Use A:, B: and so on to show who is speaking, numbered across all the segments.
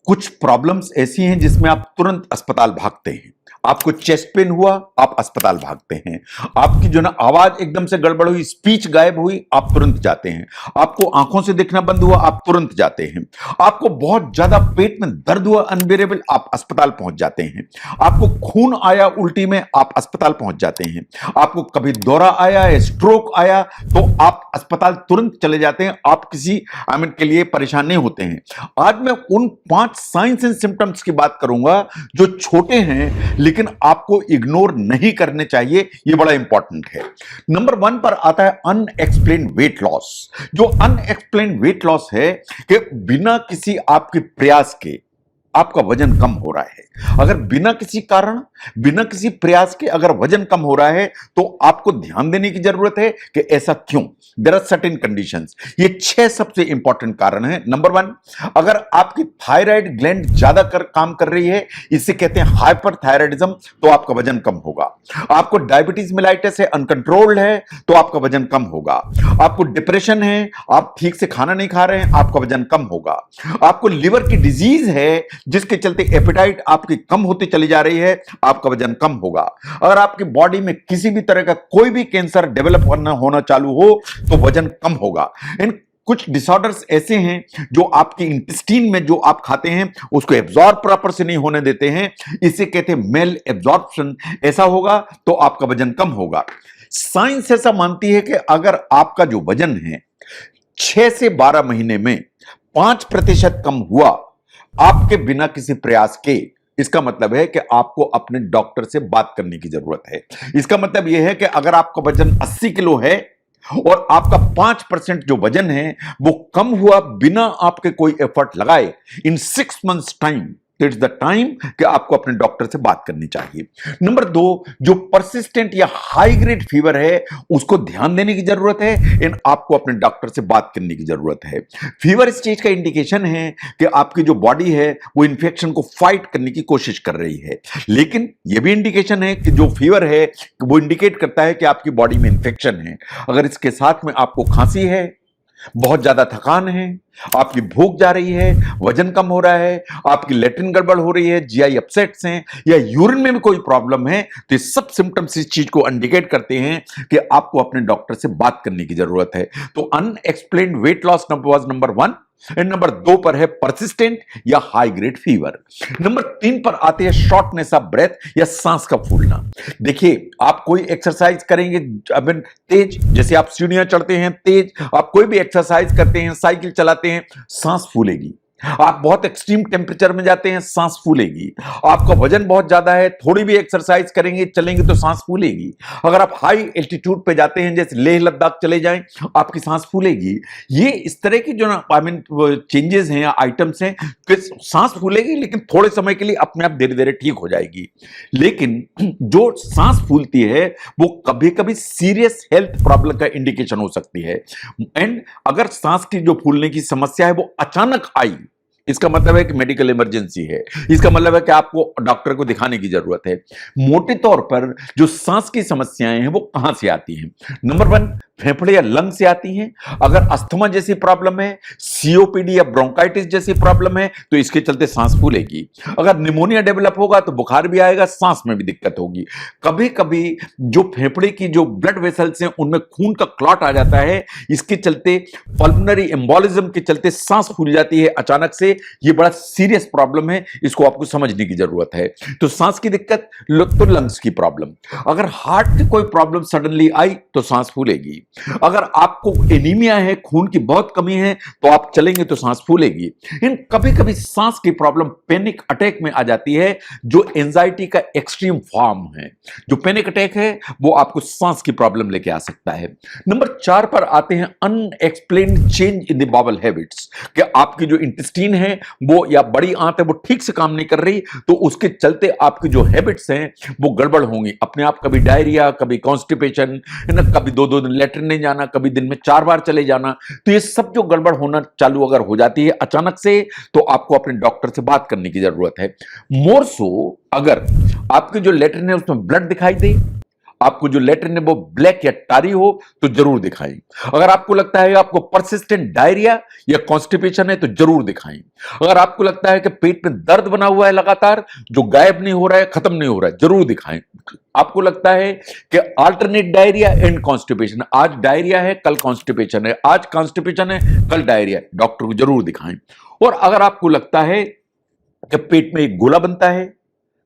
A: कुछ प्रॉब्लम्स ऐसी हैं जिसमें आप तुरंत अस्पताल भागते हैं। आपको चेस्ट पेन हुआ, आप अस्पताल भागते हैं। आपकी जो ना आवाज एकदम से गड़बड़ हुई, स्पीच गायब हुई, आप तुरंत जाते हैं। आपको आंखों से दिखना बंद हुआ, आप तुरंत जाते हैं। आपको बहुत ज्यादा पेट में दर्द हुआ अनबेरेबल, आप अस्पताल पहुंच जाते हैं। आपको खून आया उल्टी में, आप अस्पताल पहुंच जाते हैं। आपको कभी दौरा आया, स्ट्रोक आया, तो आप अस्पताल तुरंत चले जाते हैं। आप किसी के लिए परेशान नहीं होते हैं। आज मैं उन 5 साइंस एंड सिम्टम्स की बात करूंगा जो छोटे हैं लेकिन आपको इग्नोर नहीं करने चाहिए। ये बड़ा इंपॉर्टेंट है। नंबर 1 पर आता है अनएक्सप्लेन्ड वेट लॉस। जो अनएक्सप्लेन्ड वेट लॉस है कि बिना किसी आपके प्रयास के आपका वजन कम हो रहा है। अगर बिना किसी कारण, बिना किसी प्रयास के अगर वजन कम हो रहा है तो आपको ध्यान देने की जरूरत है कि ऐसा क्यों। There are certain conditions. ये 6 सबसे इंपॉर्टेंट कारण है। नंबर 1, अगर आपकी थायराइड ग्लैंड ज्यादा काम कर रही है, इसे कहते हैं हाइपरथायराइडिज्म, तो आपका वजन कम होगा। आपको डायबिटीज मेलाइटिस है, अनकंट्रोल्ड है, तो आपका वजन कम होगा। आपको डिप्रेशन है, आप ठीक से खाना नहीं खा रहे हैं, आपका वजन कम होगा। आपको लिवर की डिजीज है जिसके चलते एपेटाइट आपकी कम होती चली जा रही है, आपका वजन कम होगा। अगर आपकी बॉडी में किसी भी तरह का कोई भी कैंसर डेवलप होना चालू हो तो वजन कम होगा। इन कुछ डिसऑर्डर्स ऐसे हैं जो आपके इंटेस्टाइन में जो आप खाते हैं उसको एब्जॉर्ब प्रॉपर से नहीं होने देते हैं, इसे कहते हैं मेल एब्जॉर्प्शन। ऐसा होगा तो आपका वजन कम होगा। साइंस ऐसा मानती है कि अगर आपका जो वजन है 6 से 12 महीने में 5% कम हुआ आपके बिना किसी प्रयास के, इसका मतलब है कि आपको अपने डॉक्टर से बात करने की जरूरत है। इसका मतलब यह है कि अगर आपका वजन 80 किलो है और आपका 5% जो वजन है वो कम हुआ बिना आपके कोई एफर्ट लगाए, इन 6 months time, it's the time कि आपको अपने डॉक्टर से बात करनी चाहिए। नंबर 2, जो परसिस्टेंट या हाई ग्रेड फीवर है उसको ध्यान देने की जरूरत है, इन आपको अपने डॉक्टर से बात करने की जरूरत है। फीवर स्टेज का इंडिकेशन है कि आपकी जो बॉडी है वो इंफेक्शन को फाइट करने की कोशिश कर रही है, लेकिन यह भी इंडिकेशन है कि जो फीवर है वो इंडिकेट करता है कि आपकी बॉडी में इंफेक्शन है। अगर इसके साथ में आपको खांसी है, बहुत ज्यादा थकान है, आपकी भूख जा रही है, वजन कम हो रहा है, आपकी लैट्रिन गड़बड़ हो रही है, जीआई अपसेट्स हैं या यूरिन में भी कोई प्रॉब्लम है, तो ये सब सिम्टम्स इस चीज को इंडिकेट करते हैं कि आपको अपने डॉक्टर से बात करने की जरूरत है। तो unexplained weight loss was number 1। Number 2 पर है परसिस्टेंट या हाई ग्रेड फीवर। नंबर 3 पर आते हैं शॉर्टनेस ऑफ ब्रेथ या सांस का फूलना। देखिए, आप कोई एक्सरसाइज करेंगे तेज, जैसे आप सीढ़ियां चढ़ते हैं तेज, आप कोई भी एक्सरसाइज करते हैं, साइकिल चलाते हैं, सांस फूलेगी। आप बहुत एक्सट्रीम टेम्परेचर में जाते हैं, सांस फूलेगी। आपका वजन बहुत ज्यादा है, थोड़ी भी एक्सरसाइज करेंगे, चलेंगे तो सांस फूलेगी। अगर आप हाई एल्टीट्यूड पे जाते हैं, जैसे लेह लद्दाख चले जाएं, आपकी सांस फूलेगी। ये इस तरह की जो चेंजेस हैं या आइटम्स हैं कि सांस फूलेगी लेकिन थोड़े समय के लिए अपने आप धीरे धीरे ठीक हो जाएगी। लेकिन जो सांस फूलती है वो कभी कभी सीरियस हेल्थ प्रॉब्लम का इंडिकेशन हो सकती है। एंड अगर सांस की जो फूलने की समस्या है वो अचानक आई, इसका मतलब है कि मेडिकल इमरजेंसी है। इसका मतलब है कि आपको डॉक्टर को दिखाने की जरूरत है। मोटे तौर पर जो सांस की समस्याएं हैं वो कहां से आती हैं? नंबर 1, फेफड़े या लंग से आती हैं। अगर अस्थमा जैसी प्रॉब्लम है, सीओपीडी या ब्रोंकाइटिस जैसी प्रॉब्लम है, तो इसके चलते सांस फूलेगी। अगर निमोनिया डेवलप होगा तो बुखार भी आएगा, सांस में भी दिक्कत होगी। कभी कभी जो फेफड़े की जो ब्लड वेसल्स हैं उनमें खून का क्लॉट आ जाता है, इसके चलते पल्मोनरी एम्बोलिज्म के चलते सांस फूल जाती है अचानक से। ये बड़ा सीरियस प्रॉब्लम है, इसको आपको समझने की जरूरत है। तो सांस की दिक्कत तो लंग्स की प्रॉब्लम। अगर हार्ट की कोई प्रॉब्लम सडनली आई तो सांस फूलेगी। अगर आपको एनीमिया है, खून की बहुत कमी है, तो आप चलेंगे तो सांस फूलेगी। इन कभी कभी सांस की प्रॉब्लम पैनिक अटैक में आ जाती है, जो एंजाइटी का एक्सट्रीम फॉर्म है। जो पैनिक अटैक है वो आपको सांस की प्रॉब्लम लेके आ सकता है। नंबर 4 पर आते हैं unexplained change in the bowel habits, कि आपकी जो इंटेस्टाइन है वो या बड़ी आंत है वो ठीक से काम नहीं कर रही, तो उसके चलते आपकी जो हैबिट्स हैं वो गड़बड़ होंगी। अपने आप कभी डायरिया, कभी कॉन्स्टिपेशन, कभी 2-2 दिन लेटरिन नहीं जाना, कभी दिन में 4 बार चले जाना, तो ये सब जो गड़बड़ होना चालू अगर हो जाती है अचानक से, तो आपको अपने डॉक्टर से बात करने की जरूरत है। मोर सो अगर आपकी जो लेटरिन है उसमें ब्लड दिखाई दे, आपको जो लेटरिन है वो ब्लैक या टारी हो तो जरूर दिखाएं। अगर आपको लगता है आपको परसिस्टेंट डायरिया या कॉन्स्टिपेशन है तो जरूर दिखाएं। अगर आपको लगता है कि पेट में दर्द बना हुआ है लगातार, जो गायब नहीं हो रहा है, खत्म नहीं हो रहा है, जरूर दिखाएं। आपको लगता है कि अल्टरनेट डायरिया एंड कॉन्स्टिपेशन, आज डायरिया है कल कॉन्स्टिपेशन है, आज कॉन्स्टिपेशन है कल डायरिया, डॉक्टर को जरूर दिखाएं। और अगर आपको लगता है कि पेट में एक गोला बनता है,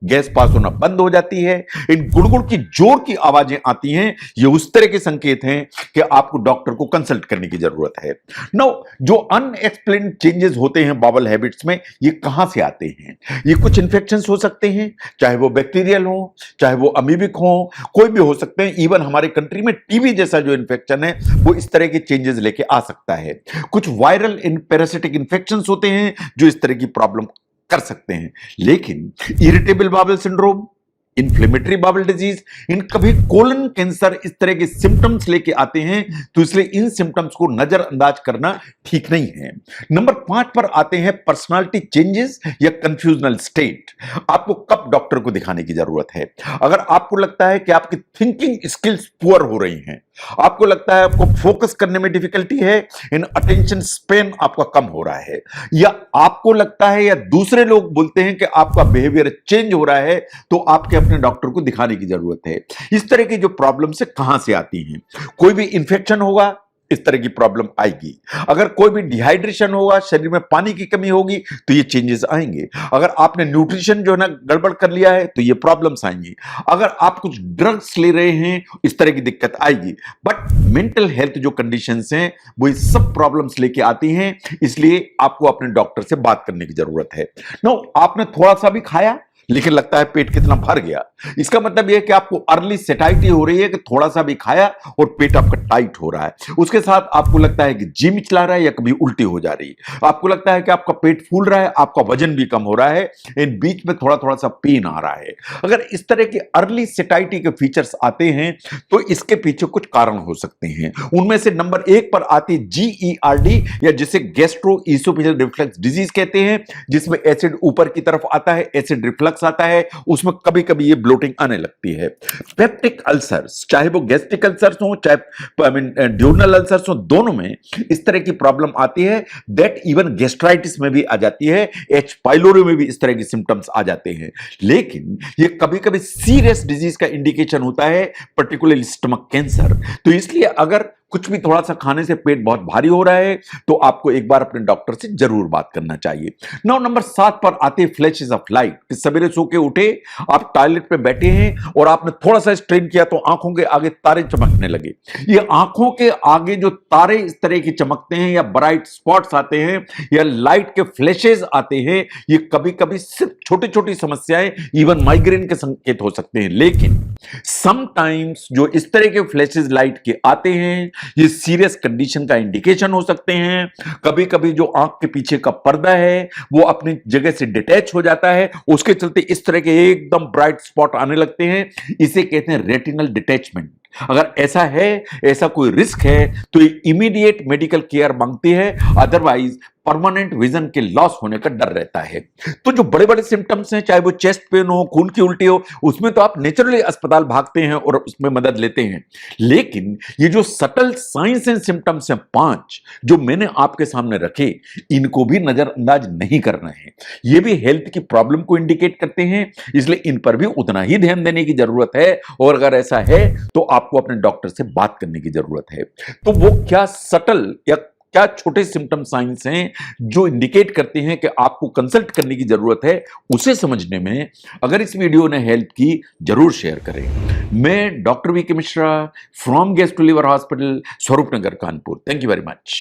A: गैस पास होना बंद हो जाती है, इन गुड़गुड़ की जोर की आवाजें आती हैं, ये उस तरह के संकेत हैं कि आपको डॉक्टर को कंसल्ट करने की जरूरत है। नो, जो अनएक्सप्लेन्ड चेंजेस होते हैं बावल हैबिट्स में, ये कहां से आते हैं? ये कुछ इंफेक्शंस हो सकते हैं, चाहे वो बैक्टीरियल हो, चाहे वो अमीबिक हो, कोई भी हो सकते हैं। इवन हमारे कंट्री में टीबी जैसा जो इन्फेक्शन है वो इस तरह के चेंजेस लेके आ सकता है। कुछ वायरल इन पैरासिटिक इन्फेक्शंस होते हैं जो इस तरह की प्रॉब्लम कर सकते हैं। लेकिन irritable bowel syndrome, inflammatory bowel disease, इन कभी कोलन कैंसर इस तरह के सिम्टम्स लेके आते हैं, तो इसलिए इन सिम्टम्स को नजरअंदाज करना ठीक नहीं है। नंबर 5 पर आते हैं पर्सनालिटी चेंजेस या कंफ्यूजनल स्टेट। आपको कब डॉक्टर को दिखाने की जरूरत है? अगर आपको लगता है कि आपकी थिंकिंग स्किल्स पुअर हो रही हैं, आपको लगता है आपको फोकस करने में डिफिकल्टी है, इन अटेंशन स्पेन आपका कम हो रहा है, या आपको लगता है या दूसरे लोग बोलते हैं कि आपका बिहेवियर चेंज हो रहा है, तो आपके अपने डॉक्टर को दिखाने की जरूरत है। इस तरह की जो प्रॉब्लम से कहां से आती हैं? कोई भी इंफेक्शन होगा, इस तरह की प्रॉब्लम आएगी। अगर कोई भी डिहाइड्रेशन होगा, शरीर में पानी की कमी होगी, तो ये चेंजेस आएंगे। अगर आपने न्यूट्रिशन जो है ना गड़बड़ कर लिया है, तो ये प्रॉब्लम्स आएंगी। अगर आप कुछ ड्रग्स ले रहे हैं, इस तरह की दिक्कत आएगी। बट मेंटल हेल्थ जो कंडीशंस हैं वो ये सब प्रॉब्लम्स लेके आती हैं, इसलिए आपको अपने डॉक्टर से बात करने की जरूरत है। नो, आपने थोड़ा सा भी खाया लेकिन लगता है पेट कितना भर गया, इसका मतलब यह है कि आपको अर्ली सेटाइटी हो रही है कि थोड़ा सा भी खाया और पेट आपका टाइट हो रहा है। उसके साथ आपको लगता है कि जी मिचला रहा है या कभी उल्टी हो जा रही है। आपको लगता है कि आपका पेट फूल रहा है, आपका वजन भी कम हो रहा है, इन बीच में थोड़ा थोड़ा सा पेन आ रहा है। अगर इस तरह के अर्ली सेटाइटी के फीचर्स आते हैं तो इसके पीछे कुछ कारण हो सकते हैं। उनमें से नंबर 1 पर आती है GERD, या जिसे गैस्ट्रो ईसोफेजियल रिफ्लक्स डिजीज कहते हैं, जिसमें एसिड ऊपर की तरफ आता है, एसिड रिफ्लक्स आता है, उसमें कभी कभी ये ब्लोटिंग आने लगती है। पेप्टिक अल्सर्स, चाहे वो गैस्ट्रिक अल्सर्स हो चाहे ड्यूरनल अल्सर्स हो, दोनों में इस तरह की प्रॉब्लम आती है। दैट इवन गैस्ट्राइटिस में भी आ जाती है, एच पाइलोरी में भी इस तरह के सिम्टम्स आ जाते हैं। लेकिन ये कभी कभी सीरियस डिजीज का इंडिकेशन होता है, पर्टिकुलरली स्टमक कैंसर। तो इसलिए अगर कुछ भी थोड़ा सा खाने से पेट बहुत भारी हो रहा है तो आपको एक बार अपने डॉक्टर से जरूर बात करना चाहिए। नाउ नंबर 7 पर आते फ्लैशेस ऑफ लाइट, कि सवेरे सो के उठे, आप टॉयलेट पे बैठे हैं और आपने थोड़ा सा स्ट्रेन किया तो आंखों के आगे तारे चमकने लगे। ये आंखों के आगे जो तारे इस तरह की चमकते हैं, या ब्राइट स्पॉट्स आते हैं, या लाइट के फ्लैशेस आते हैं, ये कभी कभी सिर्फ छोटी छोटी समस्याएं, इवन माइग्रेन के संकेत हो सकते हैं। लेकिन समटाइम्स जो इस तरह के फ्लैशेस लाइट के आते हैं, ये सीरियस कंडीशन का इंडिकेशन हो सकते हैं। कभी कभी जो आंख के पीछे का पर्दा है वो अपनी जगह से डिटैच हो जाता है, उसके चलते इस तरह के एकदम ब्राइट स्पॉट आने लगते हैं, इसे कहते हैं रेटिनल डिटैचमेंट। अगर ऐसा है, ऐसा कोई रिस्क है, तो ये इमीडिएट मेडिकल केयर मांगती है, अदरवाइज परमानेंट विजन के लॉस होने का डर रहता है। तो जो बड़े बड़े सिम्टम्स हैं, चाहे वो चेस्ट पेन हो, खून की उल्टी हो, उसमें तो आप नेचुरली अस्पताल भागते हैं और उसमें मदद लेते हैं। लेकिन ये जो सटल साइंस एंड सिम्टम्स हैं 5 जो मैंने आपके सामने रखे, इनको भी नजरअंदाज नहीं करना है। ये भी हेल्थ की प्रॉब्लम को इंडिकेट करते हैं, इसलिए इन पर भी उतना ही ध्यान देने की जरूरत है। और अगर ऐसा है तो आपको अपने डॉक्टर से बात करने की जरूरत है। तो वो क्या सटल या क्या छोटे सिम्टम साइंस हैं जो इंडिकेट करते हैं कि आपको कंसल्ट करने की जरूरत है, उसे समझने में अगर इस वीडियो ने हेल्प की, जरूर शेयर करें। मैं doctor V K Mishra from gastro liver hospital, Swaroop Nagar, Kanpur. Thank you very much.